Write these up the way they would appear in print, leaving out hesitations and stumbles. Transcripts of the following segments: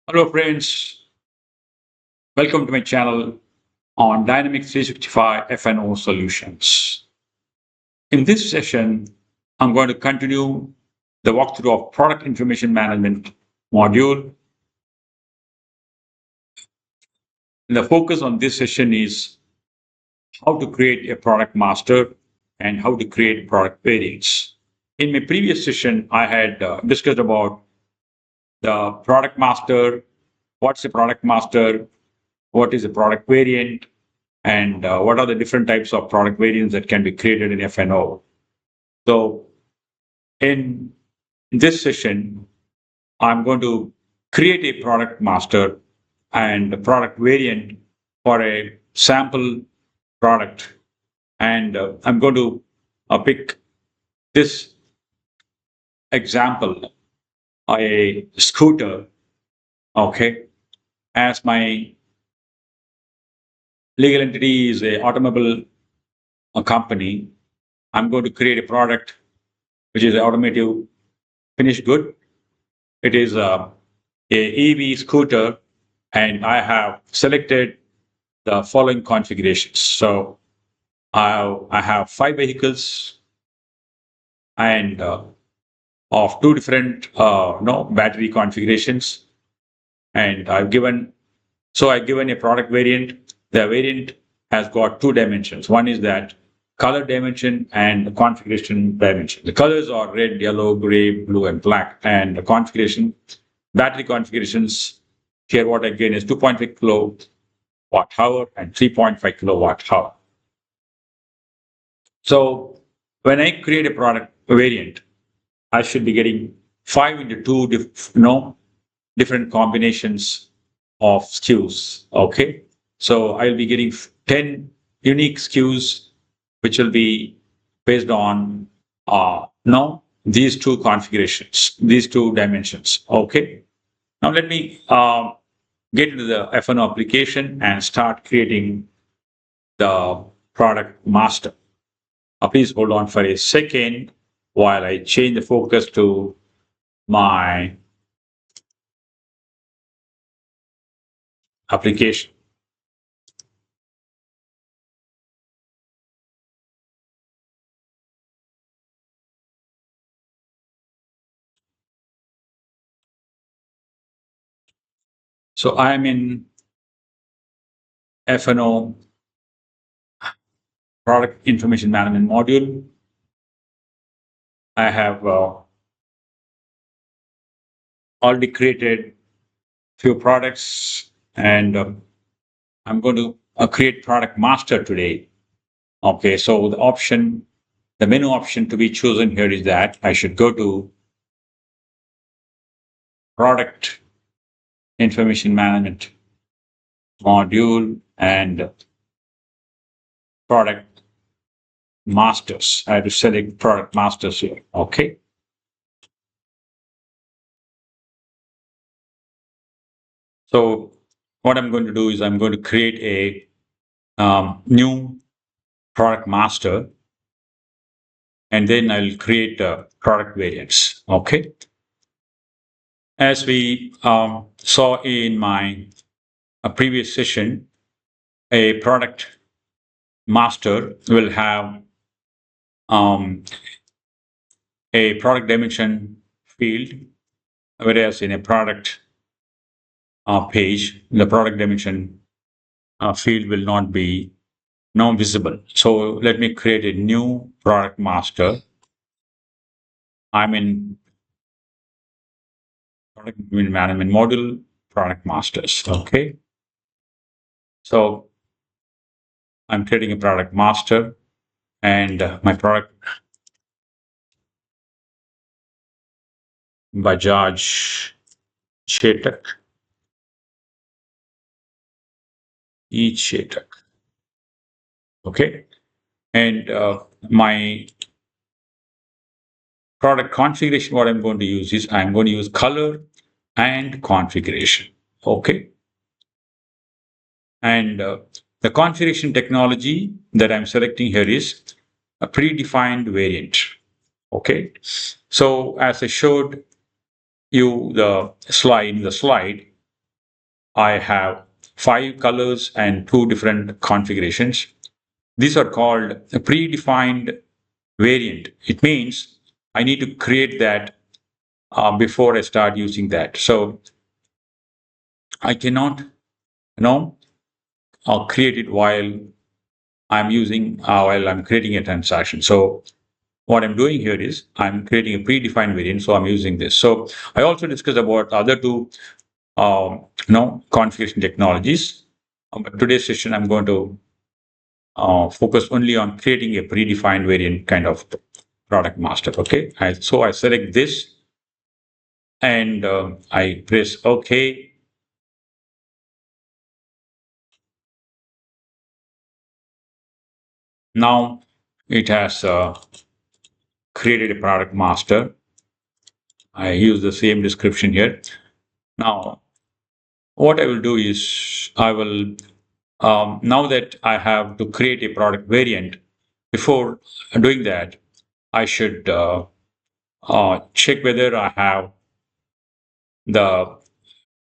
Hello, friends. Welcome to my channel on Dynamics 365 F&O solutions. In this session, I'm going to continue the walkthrough of product information management module. And the focus on this session is how to create a product master and how to create product variants. In my previous session, I had discussed about the product master, what's a product master, what is a product variant, and what are the different types of product variants that can be created in F&O. So in this session, I'm going to create a product master and a product variant for a sample product. And I'm going to pick this example, a scooter, okay, as my legal entity is a automobile company. I'm going to create a product which is an automotive finished good. It is a EV scooter, and I have selected the following configurations. So I have 5 vehicles and of two different battery configurations, and I've given a product variant. The variant has got two dimensions. One is that color dimension and the configuration dimension. The colors are red, yellow, gray, blue, and black. And the configuration, battery configurations, here what I gain is 2.5 kilowatt hour and 3.5 kilowatt hour. So when I create a product variant, I should be getting 5 into 2 different combinations of SKUs. Okay. So I'll be getting 10 unique SKUs, which will be based on these two configurations, these two dimensions. Okay. Now let me get into the F&O application and start creating the product master. Please hold on for a second while I change the focus to my application. So I'm in F&O product information management module. I have already created few products, and I'm going to create product master today. Okay, so the menu option to be chosen here is that I should go to product information management module and product masters. I have to select product masters here. Okay. So what I'm going to do is I'm going to create a new product master, and then I'll create product variants. Okay. As we saw in my previous session, a product master will have a product dimension field, whereas in a product page, the product dimension field will not be visible. So let me create a new product master. I'm in product management module, product masters. Okay. So I'm creating a product master, and my product Bajaj Chetak, Chetak. Okay. And my product configuration, what I'm going to use is I'm going to use color and configuration. Okay. And the configuration technology that I'm selecting here is a predefined variant. Okay. So as I showed you the slide, I have 5 colors and 2 different configurations. These are called a predefined variant. It means I need to create that before I start using that. So I cannot, create it while I'm creating a transaction. So what I'm doing here is I'm creating a predefined variant. So I'm using this. So I also discussed about other two, configuration technologies. But today's session, I'm going to focus only on creating a predefined variant kind of product master. Okay. So I select this and I press OK. Now it has created a product master. I use the same description here. Now, what I will do is I will, now that I have to create a product variant, before doing that, I should check whether I have the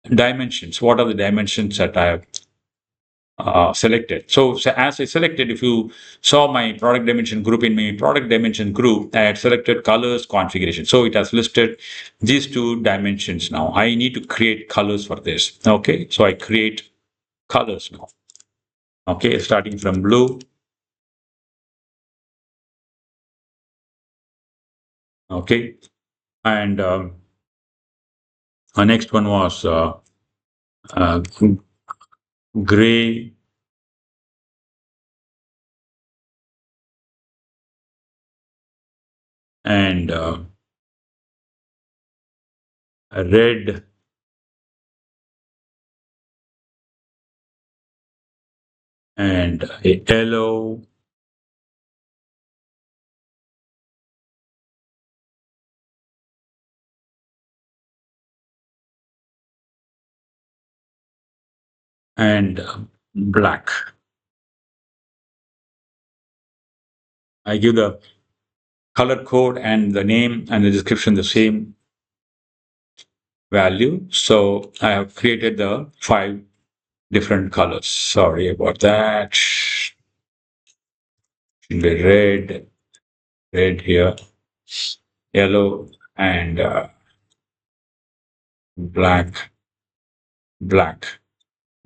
dimensions. What are the dimensions that I have selected? So as I selected, if you saw my product dimension group, in my product dimension group, I had selected colors configuration. So it has listed these 2 dimensions. Now I need to create colors for this. Okay. So I create colors now. Okay. Starting from blue. Okay. And our next one was uh, gray, and red, and a yellow, and black. I give the color code and the name and the description the same value. So I have created the 5 different colors. Sorry about that. Should be red here, yellow, and black,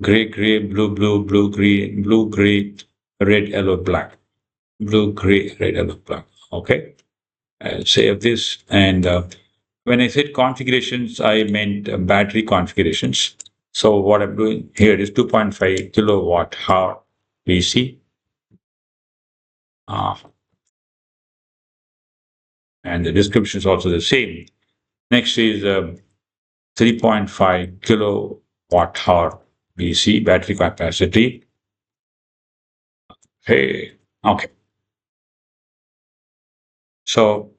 gray, blue, gray, red, yellow, black, blue, gray, red, yellow, black. Okay. I'll save this. And when I said configurations, I meant battery configurations. So what I'm doing here is 2.5 kilowatt hour PC. And the description is also the same. Next is 3.5 kilowatt hour PC battery capacity. Hey, okay. So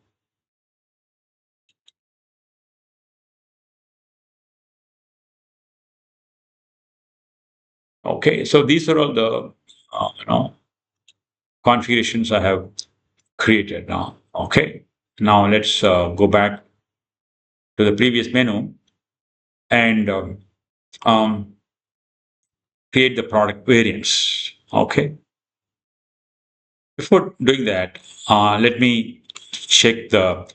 okay, so these are all the configurations I have created now. Okay, now let's go back to the previous menu and create the product variants. Okay. Before doing that, let me check the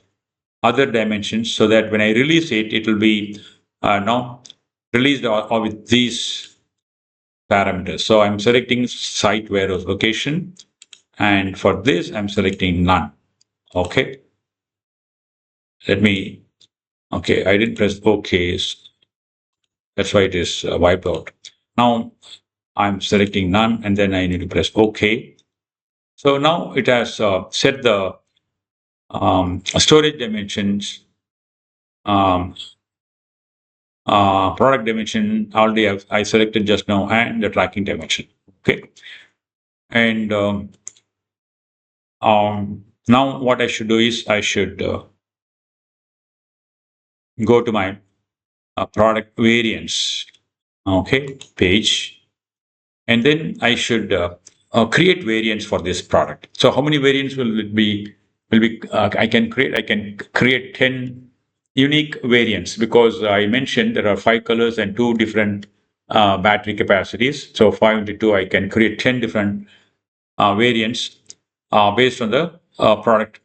other dimensions so that when I release it, it will be now released or with these parameters. So I'm selecting site warehouse location, and for this I'm selecting none. Okay. Let me. Okay, I didn't press OK. That's why it is wiped out. Now I'm selecting none, and then I need to press OK. So now it has set the storage dimensions, um, product dimension already I selected just now, and the tracking dimension. Okay. And now what I should do is I should go to my product variants. Okay, page. And then I should create variants for this product. So how many variants will it be? I can create 10 unique variants because I mentioned there are 5 colors and 2 different battery capacities. So 5 into 2, I can create 10 different variants based on the product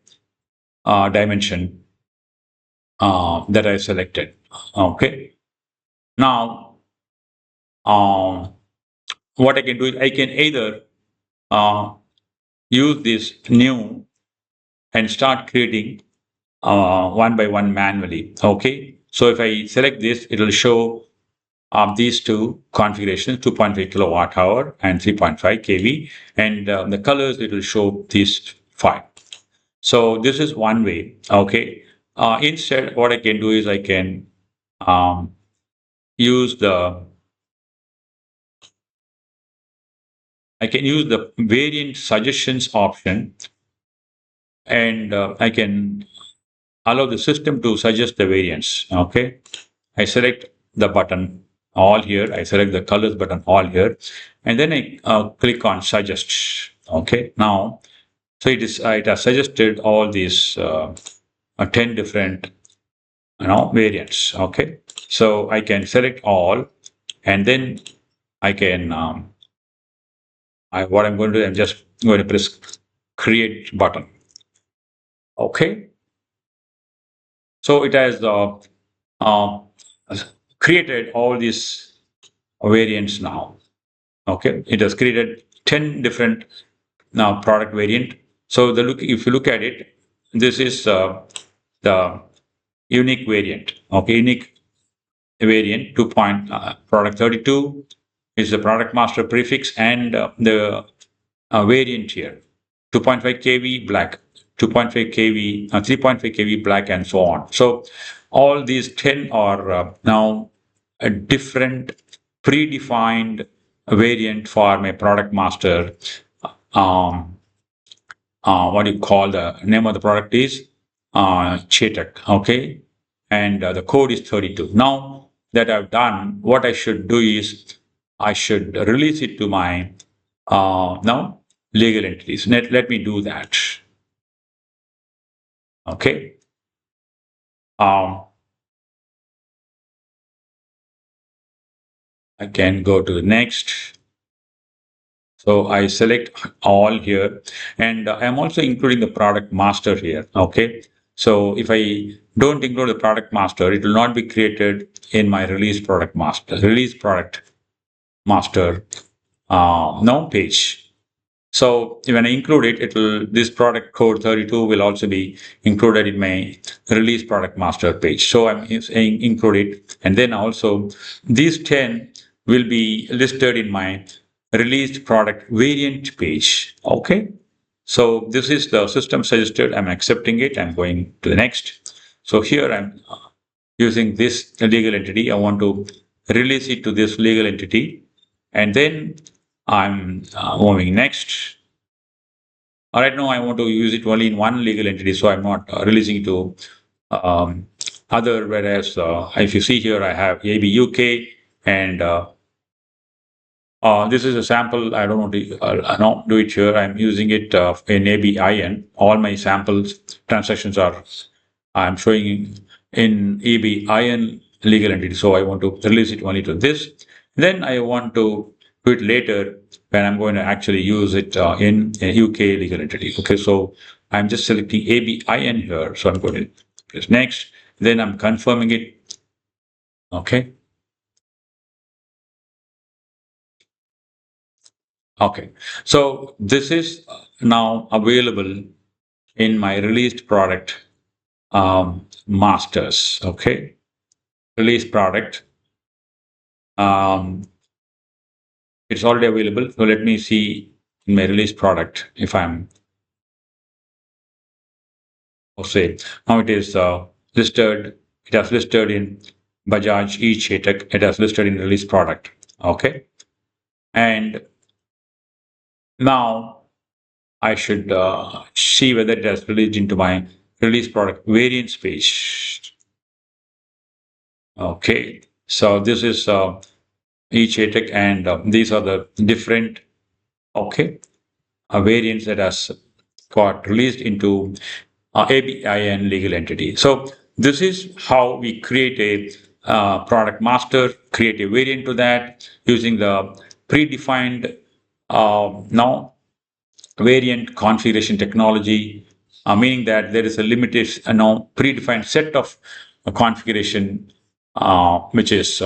dimension that I selected. Okay. Now, what I can do is I can either use this new and start creating one by one manually. Okay. So if I select this, it will show these two configurations, 2.5 kilowatt hour and 3.5 kV. And the colors, it will show these five. So this is one way. Okay. Instead, what I can do is I can use the variant suggestions option, and I can allow the system to suggest the variants. Okay. I select the button all here. I select the colors button all here, and then I click on suggest. Okay. Now, so it has suggested all these 10 different variants. Okay. So I can select all, and then I can what I'm going to do, I'm just going to press create button. Okay. So it has uh, created all these variants now. Okay. It has created 10 different now product variant. So if you look at it, this is the unique variant. Okay. Unique variant 2. Product 32 is the product master prefix, and the variant here 2.5 kV black, 2.5 kV, 3.5 kV black, and so on. So all these 10 are now a different predefined variant for my product master. What you call the name of the product is Chetak. Okay. And the code is 32. Now that I've done, what I should do is I should release it to my now legal entities. Let me do that. Okay. I can go to the next. So I select all here, and I'm also including the product master here. Okay. So if I don't include the product master, it will not be created in my release product master now page. So when I include it, this product code 32 will also be included in my release product master page. So I'm saying include it, and then also these 10 will be listed in my released product variant page. Okay. So this is the system suggested. I'm accepting it. I'm going to the next. So here I'm using this legal entity. I want to release it to this legal entity, and then I'm moving next. All right, now I want to use it only in one legal entity, so I'm not releasing it to other. Whereas if you see here, I have AB UK, and this is a sample. I don't want to not do it here. I'm using it in ABIN. All my samples transactions are I'm showing in ABIN legal entity. So I want to release it only to this. Then I want to do it later when I'm going to actually use it in a UK legal entity. Okay, so I'm just selecting ABIN here. So I'm going to press next. Then I'm confirming it. Okay. Okay. So this is now available in my released product masters. Okay. Released product. It's already available. So let me see in my release product if I'm, say, now it is listed. It has listed in Bajaj e-Chetak. It has listed in release product. Okay. And now I should see whether it has released into my release product variants page. Okay. So this is e-Chetak, and these are the different variants that has got released into ABIN legal entity. So this is how we create product master, create a variant to that using the predefined now variant configuration technology, meaning that there is a limited, now predefined set of configuration which is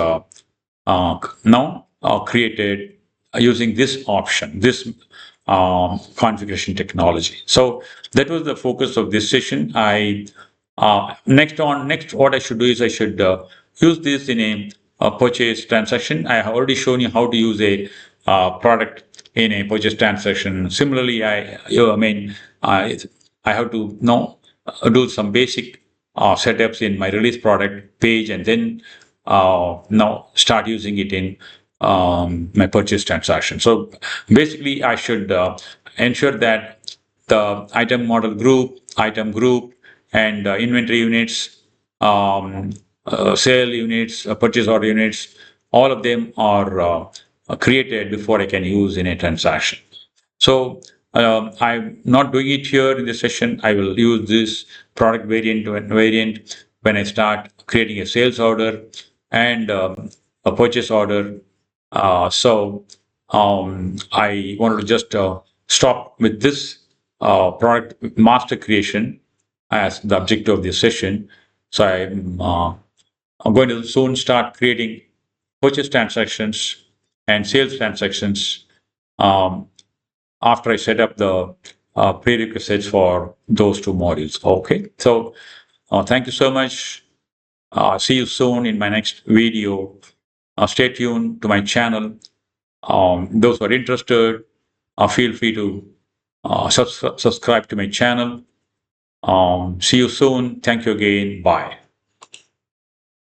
now created using this option, this configuration technology. So that was the focus of this session. Next what I should do is I should use this in a purchase transaction. I have already shown you how to use a product in a purchase transaction. Similarly, I have to now do some basic setups in my release product page, and then now start using it in my purchase transaction. So basically, I should ensure that the item model group, item group, and inventory units, sale units, purchase order units, all of them are created before I can use in a transaction. So I'm not doing it here in this session. I will use this product variant when I start creating a sales order and a purchase order. I wanted to just stop with this product master creation as the objective of this session. So I'm going to soon start creating purchase transactions and sales transactions after I set up the prerequisites for those two modules. Okay, so thank you so much. See you soon in my next video. Stay tuned to my channel. Those who are interested, feel free to subscribe to my channel. See you soon. Thank you again. Bye.